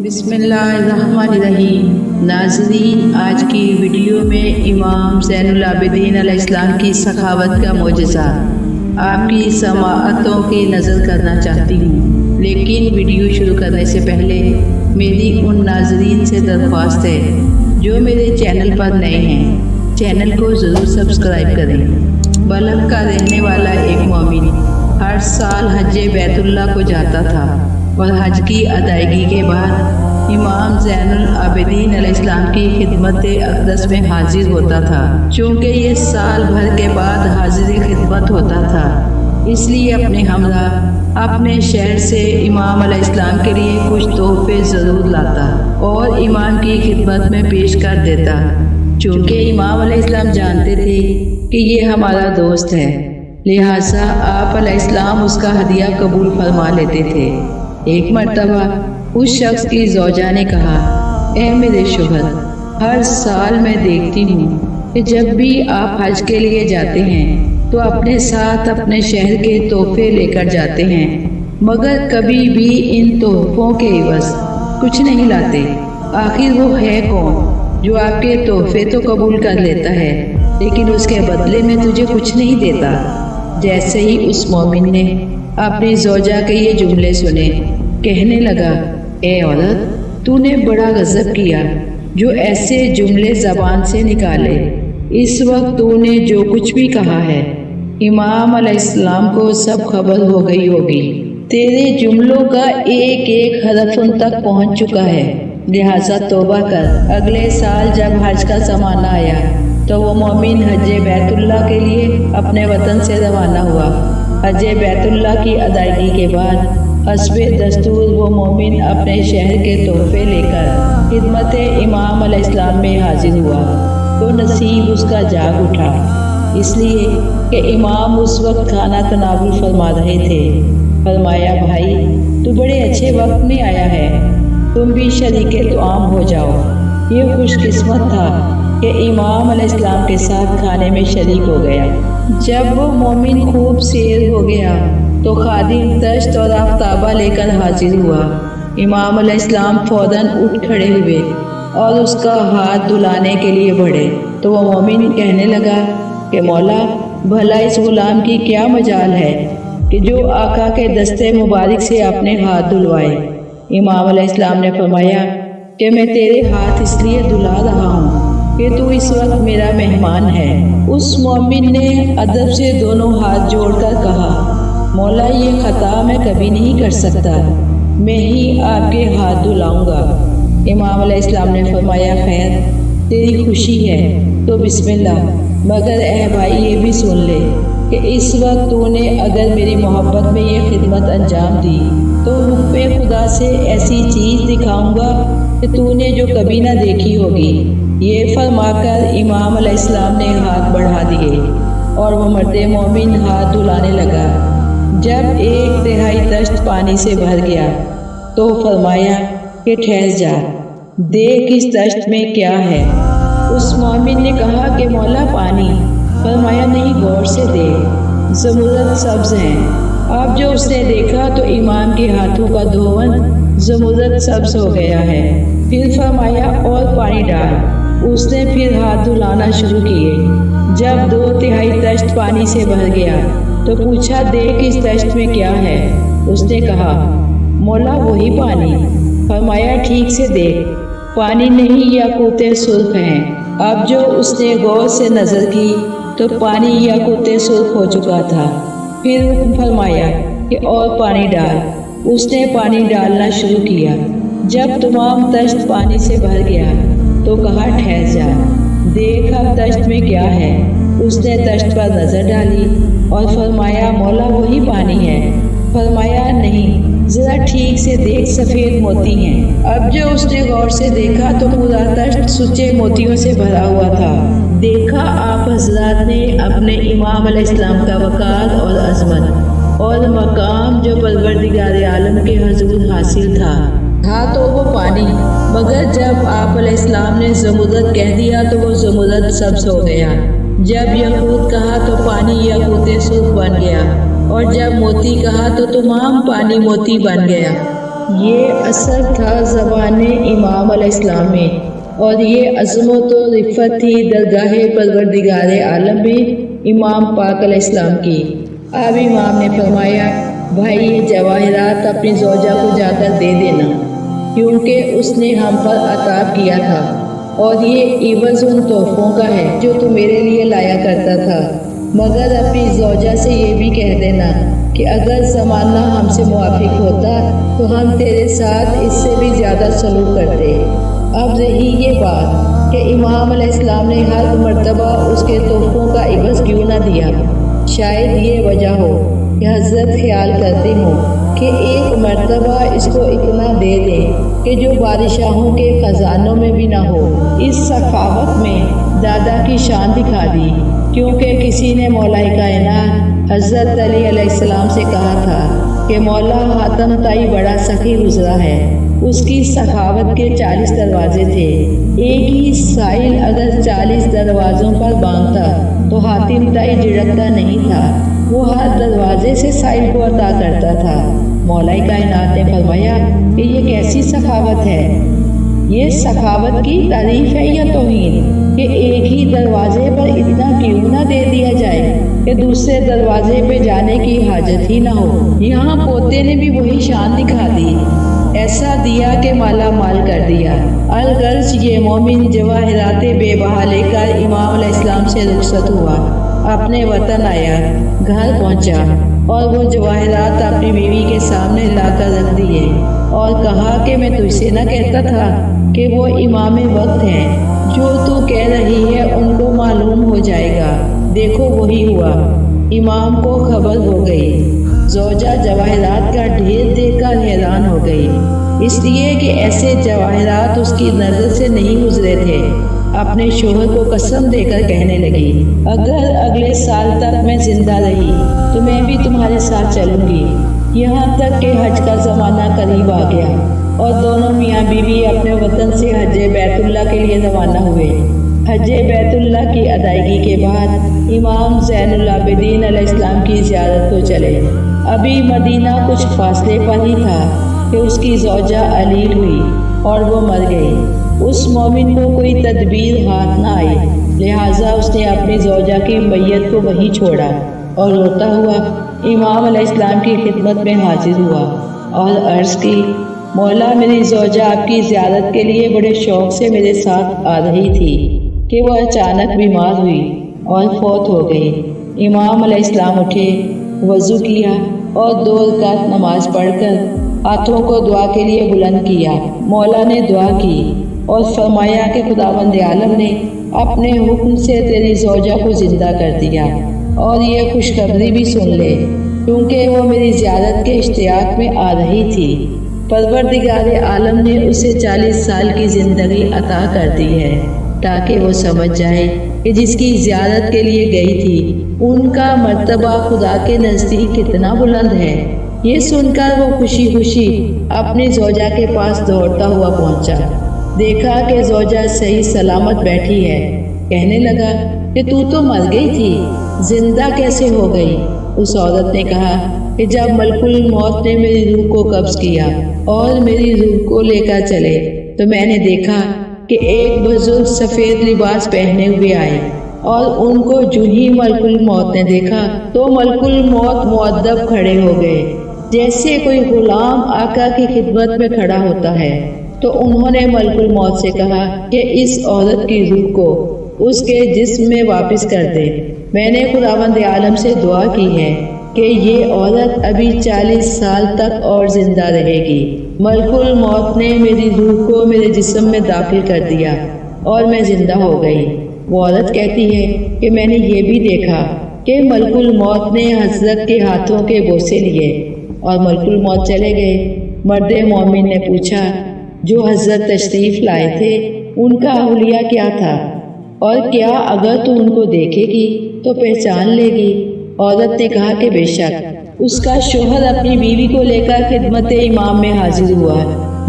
بسم اللہ الرحمن الرحیم۔ ناظرین، آج کی ویڈیو میں امام زین العابدین علیہ السلام کی سخاوت کا معجزہ آپ کی سماعتوں کی نظر کرنا چاہتی ہوں، لیکن ویڈیو شروع کرنے سے پہلے میری ان ناظرین سے درخواست ہے جو میرے چینل پر نئے ہیں، چینل کو ضرور سبسکرائب کریں۔ بلخ کا رہنے والا ایک مومن ہر سال حج بیت اللہ کو جاتا تھا اور حج کی ادائیگی کے بعد امام زین العابدین علیہ السلام کی خدمت اقدس میں حاضر ہوتا تھا۔ چونکہ یہ سال بھر کے بعد حاضری خدمت ہوتا تھا، اس لیے اپنے ہمراہ اپنے شہر سے امام علیہ السلام کے لیے کچھ تحفے ضرور لاتا اور امام کی خدمت میں پیش کر دیتا۔ چونکہ امام علیہ السلام جانتے تھے کہ یہ ہمارا دوست ہے، لہٰذا آپ علیہ السلام اس کا ہدیہ قبول فرما لیتے تھے۔ ایک مرتبہ اس شخص کی زوجہ نے کہا، اے میرے شوہر، ہر سال میں دیکھتی ہوں کہ جب بھی آپ حج کے لیے جاتے ہیں تو اپنے ساتھ اپنے شہر کے تحفے لے کر جاتے ہیں، مگر کبھی بھی ان تحفوں کے عوض کچھ نہیں لاتے۔ آخر وہ ہے کون جو آپ کے تحفے تو قبول کر لیتا ہے لیکن اس کے بدلے میں تجھے کچھ نہیں دیتا؟ جیسے ہی اس مومن نے اپنی زوجہ کے یہ جملے سنے، کہنے لگا، اے عورت، تو نے بڑا غضب کیا جو ایسے جملے زبان سے نکالے۔ اس وقت تو نے جو کچھ بھی کہا ہے امام علیہ السلام کو سب خبر ہو گئی ہوگی۔ تیرے جملوں کا ایک ایک حرف ان تک پہنچ چکا ہے، لہٰذا توبہ کر۔ اگلے سال جب حج کا زمانہ آیا تو وہ مومن حج بیت اللہ کے لیے اپنے وطن سے روانہ ہوا۔ حج بیت اللہ کی ادائیگی کے بعد حسب دستور وہ مومن اپنے شہر کے تحفے لے کر خدمت امام علیہ السلام میں حاضر ہوا تو نصیب اس کا جاگ اٹھا، اس لیے کہ امام اس وقت کھانا تناول فرما رہے تھے۔ فرمایا، بھائی، تو بڑے اچھے وقت میں آیا ہے، تم بھی شریک طعام ہو جاؤ۔ یہ خوش قسمت تھا کہ امام علیہ السلام کے ساتھ کھانے میں شریک ہو گیا۔ جب وہ مومن خوب سیر ہو گیا تو خادم تشت اور آفتابہ لے کر حاضر ہوا۔ امام علیہ السلام فوراً اٹھ کھڑے ہوئے اور اس کا ہاتھ دھلانے کے لیے بڑھے تو وہ مومن کہنے لگا کہ مولا، بھلا اس غلام کی کیا مجال ہے کہ جو آقا کے دستے مبارک سے اپنے ہاتھ دھلوائے؟ امام علیہ السلام نے فرمایا کہ میں تیرے ہاتھ اس لیے دھلا رہا ہوں کہ تو اس وقت میرا مہمان ہے۔ اس مومن نے ادب سے دونوں ہاتھ جوڑ کر کہا، مولا، یہ خطا میں کبھی نہیں کر سکتا، میں ہی آپ کے ہاتھ دھلاؤں گا۔ امام علیہ السلام نے فرمایا، خیر، تیری خوشی ہے تو بسم اللہ، مگر اے بھائی یہ بھی سن لے کہ اس وقت تو نے اگر میری محبت میں یہ خدمت انجام دی تو حکم خدا سے ایسی چیز دکھاؤں گا کہ تو نے جو کبھی نہ دیکھی ہوگی۔ یہ فرما کر امام علیہ السلام نے ہاتھ بڑھا دیے اور وہ مرد مومن ہاتھ دھلانے لگا۔ جب 1/3 تشت پانی سے بھر گیا تو فرمایا کہ ٹھہر جا، دیکھ اس تشت میں کیا ہے۔ اس مومن نے کہا کہ مولا، پانی۔ فرمایا، نہیں، غور سے دیکھ، زمرد سبز ہیں۔ اب جو اس نے دیکھا تو امام کے ہاتھوں کا دھون زمرد سبز ہو گیا ہے۔ پھر فرمایا، اور پانی ڈال۔ اس نے پھر ہاتھ دھلانا شروع کیے۔ جب 2/3 تشت پانی سے بھر گیا تو پوچھا، دیکھ اس تشت میں کیا ہے۔ اس نے کہا، مولا، وہی پانی۔ فرمایا، ٹھیک سے دیکھ، پانی نہیں، یاقوت سرخ ہیں۔ اب جو اس نے غور سے نظر کی تو پانی یاقوت سرخ ہو چکا تھا۔ پھر حکم فرمایا کہ اور پانی ڈال۔ اس نے پانی ڈالنا شروع کیا۔ جب تمام تشت پانی سے بھر گیا تو کہا، ٹھہر جا، دیکھ اب تشت میں کیا ہے۔ اس نے تشت پر نظر ڈالی اور فرمایا، مولا، وہی پانی ہے۔ فرمایا، نہیں، ذرا ٹھیک سے دیکھ، سفید موتی ہیں۔ اب جو اس نے غور سے دیکھا تو پورا تشت سچے موتیوں سے بھرا ہوا تھا۔ دیکھا آپ حضرات نے اپنے امام علیہ السلام کا وقار اور عظمت اور مقام جو پروردگار عالم کے حضور حاصل تھا تو وہ پانی، مگر جب آپ علیہ السلام نے زمرد کہہ دیا تو وہ زمرد سبز ہو گیا۔ جب یاقوت کہا تو پانی یاقوت سرخ بن گیا، اور جب موتی کہا تو تمام پانی موتی بن گیا۔ یہ اثر تھا زبان امام علیہ السلام میں، اور یہ عظمت و رفت تھی درگاہ پروردگار عالم میں امام پاک علیہ السلام کی۔ اب امام نے فرمایا، بھائی یہ جواہرات اپنی زوجہ کو جا کر دے دینا، کیونکہ اس نے ہم پر عطاب کیا تھا، اور یہ عوض ان تحفوں کا ہے جو تو میرے لیے لایا کرتا تھا۔ مگر اپنی زوجہ سے یہ بھی کہہ دینا کہ اگر زمانہ ہم سے موافق ہوتا تو ہم تیرے ساتھ اس سے بھی زیادہ سلوک کرتے۔ اب رہی یہ بات کہ امام علیہ السلام نے ہر مرتبہ اس کے تحفوں کا عوض کیوں نہ دیا، شاید یہ وجہ ہو کہ حضرت خیال کرتے ہوں کہ ایک مرتبہ اس کو اتنا دے دیں کہ جو بادشاہوں کے خزانوں میں بھی نہ ہو۔ اس سخاوت میں دادا کی شان دکھا دی، کیونکہ کسی نے مولا کائنات حضرت علی علیہ السلام سے کہا تھا کہ مولا حاتم طائی بڑا سخی گزرا ہے، اس کی سخاوت کے 40 دروازے تھے، ایک ہی سائل اگر 40 دروازوں پر باندھتا تو حاتم طائی جھڑکتا نہیں تھا، وہ ہر دروازے سے سائل کو عطا کرتا تھا۔ مولا کائنات نے فرمایا کہ یہ کیسی سخاوت ہے؟ یہ سخاوت کی تعریف ہے یا توہین کہ ایک ہی دروازے پر اتنا کیوں نہ دے دیا جائے کہ دوسرے دروازے پہ جانے کی حاجت ہی نہ ہو۔ یہاں پوتے نے بھی وہی شان دکھا دی، ایسا دیا کہ مالا مال کر دیا۔ الغرض یہ مومن جواہرات بے بہا لے کر امام علیہ السلام سے رخصت ہوا، اپنے وطن آیا، گھر پہنچا اور وہ جواہرات اپنی بیوی کے سامنے لا کر رکھ دیے اور کہا کہ میں تجھ سے نہ کہتا تھا کہ وہ امام وقت ہیں، جو تو کہہ رہی ہے ان کو معلوم ہو جائے گا، دیکھو وہی ہوا۔ امام کو خبر ہو گئی، زوجہ جواہرات کا ڈھیر دیکھ کر حیران ہو گئی، اس لیے کہ ایسے جواہرات اس کی نظر سے نہیں گزرے تھے۔ اپنے شوہر کو قسم دے کر کہنے لگی، اگر اگلے سال تک میں زندہ رہی تو میں بھی تمہارے ساتھ چلوں گی۔ یہاں تک کہ حج کا زمانہ قریب آ گیا اور دونوں میاں بیوی اپنے وطن سے حج بیت اللہ کے لیے روانہ ہوئے۔ حج بیت اللہ کی ادائیگی کے بعد امام زین العابدین علیہ السلام کی زیارت کو چلے۔ ابھی مدینہ کچھ فاصلے پر ہی تھا کہ اس کی زوجہ علیل ہوئی اور وہ مر گئی۔ اس مومن کو کوئی تدبیر ہاتھ نہ آئی، لہٰذا اس نے اپنی زوجہ کی میت کو وہیں چھوڑا اور روتا ہوا امام علیہ السلام کی خدمت میں حاضر ہوا اور عرض کی، مولا میری زوجہ آپ کی زیارت کے لیے بڑے شوق سے میرے ساتھ آ رہی تھی کہ وہ اچانک بیمار ہوئی اور فوت ہو گئی۔ امام علیہ السلام اٹھے، وضو کیا اور 2 رکعت نماز پڑھ کر ہاتھوں کو دعا کے لیے بلند کیا۔ مولا نے دعا کی اور فرمایا کہ خداوند عالم نے اپنے حکم سے تیری زوجہ کو زندہ کر دیا، اور یہ خوشخبری بھی سن لے کیونکہ وہ میری زیارت کے اشتیاق میں آ رہی تھی۔ پروردگار عالم نے اسے 40 سال کی زندگی عطا کر دی ہے تاکہ وہ سمجھ جائے کہ جس کی زیارت کے لیے گئی تھی ان کا مرتبہ خدا کے نزدیک کتنا بلند ہے۔ یہ سن کر وہ خوشی خوشی اپنی زوجہ کے پاس دوڑتا ہوا پہنچا، دیکھا کہ زوجہ صحیح سلامت بیٹھی ہے، کہنے لگا کہ تو مر گئی تھی، زندہ کیسے ہو گئی؟ اس عورت نے کہا کہ جب ملک الموت نے میری روح کو قبض کیا اور میری روح کو لے کر چلے تو میں نے دیکھا کہ ایک بزرگ سفید لباس پہنے ہوئے آئے، اور ان کو جو ہی ملک الموت نے دیکھا تو ملک الموت مؤدب کھڑے ہو گئے، جیسے کوئی غلام آقا کی خدمت میں کھڑا ہوتا ہے۔ تو انہوں نے ملک الموت سے کہا کہ اس عورت کی روح کو اس کے جسم میں واپس کر دے۔ میں نے خداوند عالم سے دعا کی ہے کہ یہ عورت ابھی 40 سال تک اور زندہ رہے گی۔ ملک الموت نے میری روح کو میرے جسم میں داخل کر دیا اور میں زندہ ہو گئی۔ وہ عورت کہتی ہے کہ میں نے یہ بھی دیکھا کہ ملک الموت نے حضرت کے ہاتھوں کے بوسے لیے اور ملک الموت چلے گئے۔ مرد مومن نے پوچھا، جو حضرت تشریف لائے تھے ان کا حلیہ کیا تھا، اور کیا اگر تو ان کو دیکھے گی تو پہچان لے گی؟ عورت نے کہا کہ بے شک۔ اس کا شوہر اپنی بیوی کو لے کر خدمت امام میں حاضر ہوا۔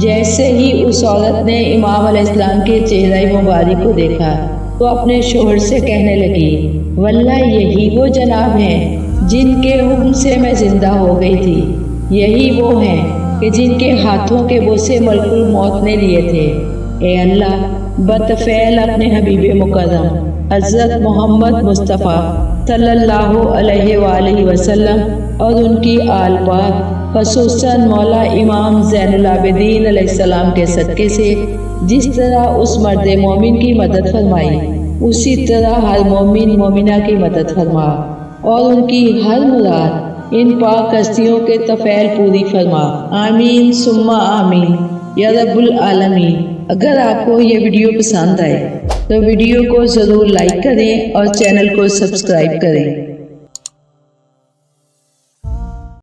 جیسے ہی اس عورت نے امام علیہ السلام کے چہرہ مبارک کو دیکھا تو اپنے شوہر سے کہنے لگی، واللہ یہی وہ جناب ہیں جن کے حکم سے میں زندہ ہو گئی تھی، یہی وہ ہیں کہ جن کے ہاتھوں کے بوسے ملکل موت نے لیے تھے۔ اے اللہ، بطفیل اپنے حبیب مکرم حضرت محمد مصطفیٰ صلی اللہ علیہ وآلہ وسلم اور ان کی آل پاک، خصوصاً مولا امام زین العابدین علیہ السلام کے صدقے سے جس طرح اس مرد مومن کی مدد فرمائی، اسی طرح ہر مومن مومنہ کی مدد فرما اور ان کی ہر مراد ان پاک ہستیوں کے طفیل پوری فرما۔ آمین ثم آمین یا رب العالمین۔ اگر آپ کو یہ ویڈیو پسند آئے تو ویڈیو کو ضرور لائک کریں اور چینل کو سبسکرائب کریں۔